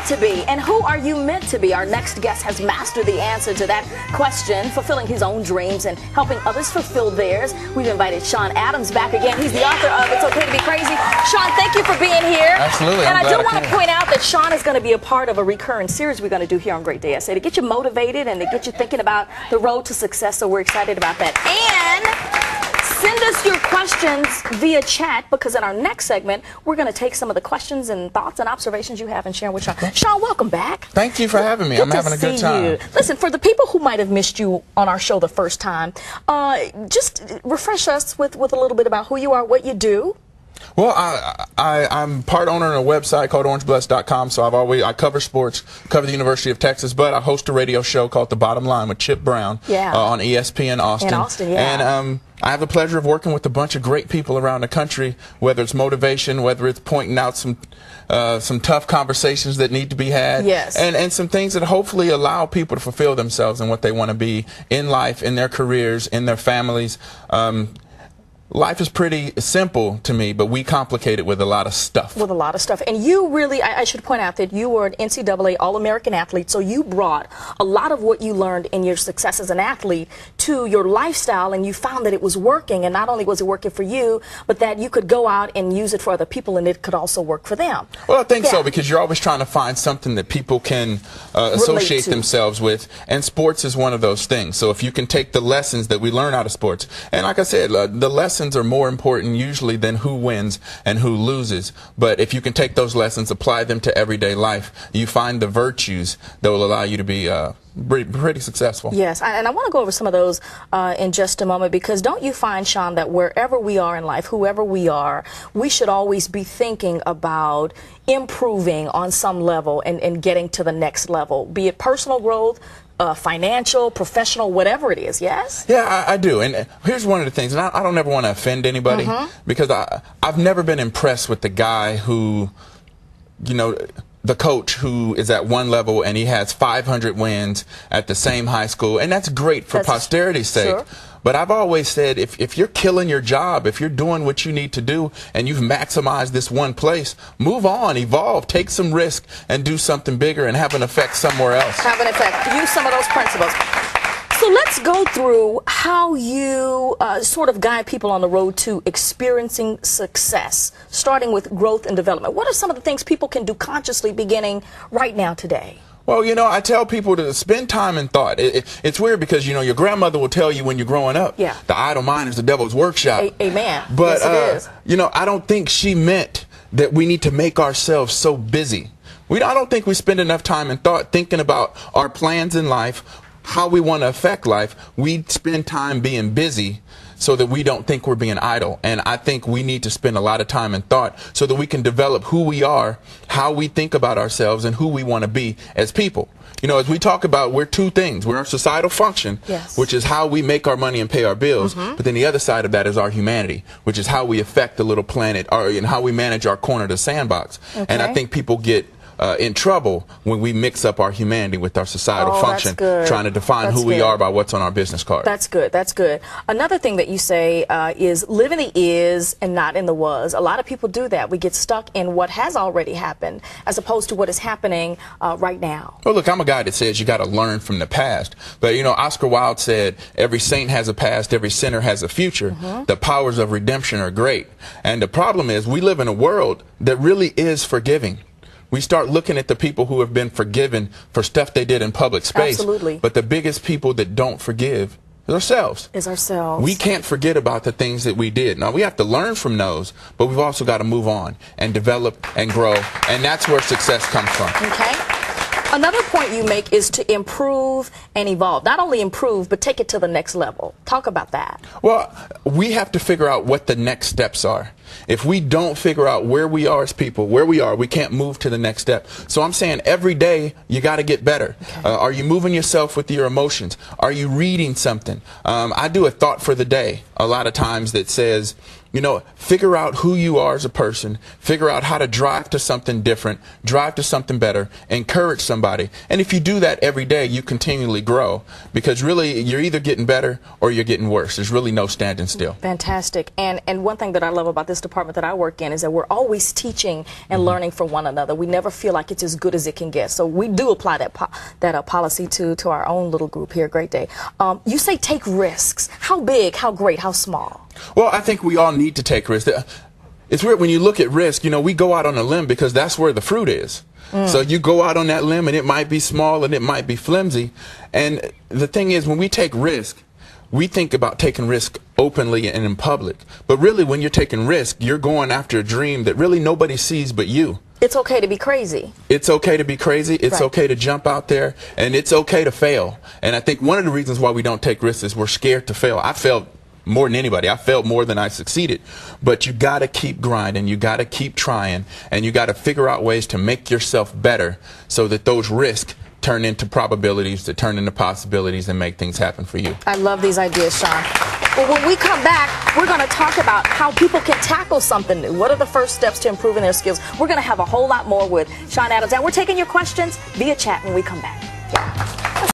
want to be? And who are you meant to be? Our next guest has mastered the answer to that question, fulfilling his own dreams and helping others fulfill theirs. We've invited Sean Adams back again. He's the author of It's Okay to Be Crazy. Sean, thank you for being here. Absolutely. And I do want to point out that Sean is going to be a part of a recurring series we're going to do here on Great Day SA to get you motivated and to get you thinking about the road to success. So we're excited about that. And send us your questions via chat, because in our next segment, we're going to take some of the questions and thoughts and observations you have and share with Sean. Sean, welcome back. Thank you for having me. I'm having a good time. Listen, for the people who might have missed you on our show the first time, just refresh us with a little bit about who you are, what you do. Well, I'm part owner of a website called orangeblessed.com, so I cover sports, cover the University of Texas, but I host a radio show called The Bottom Line with Chip Brown on ESPN Austin. In Austin, yeah. And I have the pleasure of working with a bunch of great people around the country, whether it's motivation, whether it's pointing out some tough conversations that need to be had, and some things that hopefully allow people to fulfill themselves and what they want to be in life, in their careers, in their families. Life is pretty simple to me, but we complicate it with a lot of stuff. With a lot of stuff. And you really, I should point out that you were an NCAA All-American athlete, so you brought a lot of what you learned in your success as an athlete to your lifestyle, and you found that it was working. And not only was it working for you, but that you could go out and use it for other people, and it could also work for them. Well, I think so, because you're always trying to find something that people can associate themselves with, and sports is one of those things. So if you can take the lessons that we learn out of sports, and like I said, the lessons are more important usually than who wins and who loses. But if you can take those lessons, apply them to everyday life, you find the virtues that will allow you to be pretty successful. Yes, and I want to go over some of those in just a moment, because don't you find, Sean, that wherever we are in life, whoever we are, we should always be thinking about improving on some level and getting to the next level, be it personal growth, financial, professional, whatever it is, yes? Yeah, I do. And here's one of the things, and I don't ever want to offend anybody, because I've never been impressed with the guy who, you know, the coach who is at one level and he has 500 wins at the same high school, and that's great for posterity's sake. Sure. But I've always said, if you're killing your job, if you're doing what you need to do, and you've maximized this one place, move on, evolve, take some risk, and do something bigger and have an effect somewhere else. Have an effect. Use some of those principles. So let's go through how you sort of guide people on the road to experiencing success, starting with growth and development. What are some of the things people can do consciously beginning right now today? Well, you know, I tell people to spend time in thought. It's weird because, you know, your grandmother will tell you when you're growing up, the idle mind is the devil's workshop. Amen. But, yes, it is. You know, I don't think she meant that we need to make ourselves so busy. I don't think we spend enough time in thought thinking about our plans in life, how we want to affect life. We spend time being busy so that we don't think we're being idle. And I think we need to spend a lot of time in thought so that we can develop who we are, how we think about ourselves, and who we want to be as people. You know, as we talk about, we're two things. We're our societal function, which is how we make our money and pay our bills. But then the other side of that is our humanity, which is how we affect the little planet, and how we manage our corner of the sandbox. And I think people get in trouble when we mix up our humanity with our societal function, trying to define who we are by what's on our business card. That's good. That's good. Another thing that you say is live in the is and not in the was. A lot of people do that. We get stuck in what has already happened as opposed to what is happening right now. Well, look, I'm a guy that says you got to learn from the past. But, you know, Oscar Wilde said, every saint has a past, every sinner has a future. The powers of redemption are great. And the problem is we live in a world that really is forgiving. We start looking at the people who have been forgiven for stuff they did in public space. Absolutely. But the biggest people that don't forgive is ourselves. We can't forget about the things that we did. Now, we have to learn from those, but we've also got to move on and develop and grow. And that's where success comes from. Okay. Another point you make is to improve and evolve. Not only improve, but take it to the next level. Talk about that. Well, we have to figure out what the next steps are. If we don't figure out where we are as people, where we are, we can't move to the next step. So I'm saying every day you got to get better. Are you moving yourself with your emotions? Are you reading something? I do a thought for the day a lot of times that says, you know, figure out who you are as a person, figure out how to drive to something different, drive to something better, encourage somebody. And if you do that every day, you continually grow, because really you're either getting better or you're getting worse. There's really no standing still. Fantastic. And one thing that I love about this finance department that I work in is that we're always teaching and learning from one another. We never feel like it's as good as it can get. So we do apply that policy to our own little group here at Great Day. You say take risks. How big, how great, how small? Well, I think we all need to take risks. It's weird when you look at risk, you know, we go out on a limb because that's where the fruit is. So you go out on that limb and it might be small and it might be flimsy. And the thing is, when we take risk, we think about taking risk openly and in public. But really, when you're taking risk, you're going after a dream that really nobody sees but you. It's okay to be crazy. It's okay to be crazy. It's okay to jump out there, and it's okay to fail. And I think one of the reasons why we don't take risks is we're scared to fail. I failed more than anybody. I failed more than I succeeded. But you got to keep grinding. You got to keep trying, and you got to figure out ways to make yourself better so that those risks turn into probabilities, to turn into possibilities, and make things happen for you. I love these ideas, Sean. Well, when we come back, we're going to talk about how people can tackle something new. What are the first steps to improving their skills? We're going to have a whole lot more with Sean Adams. And we're taking your questions via chat when we come back.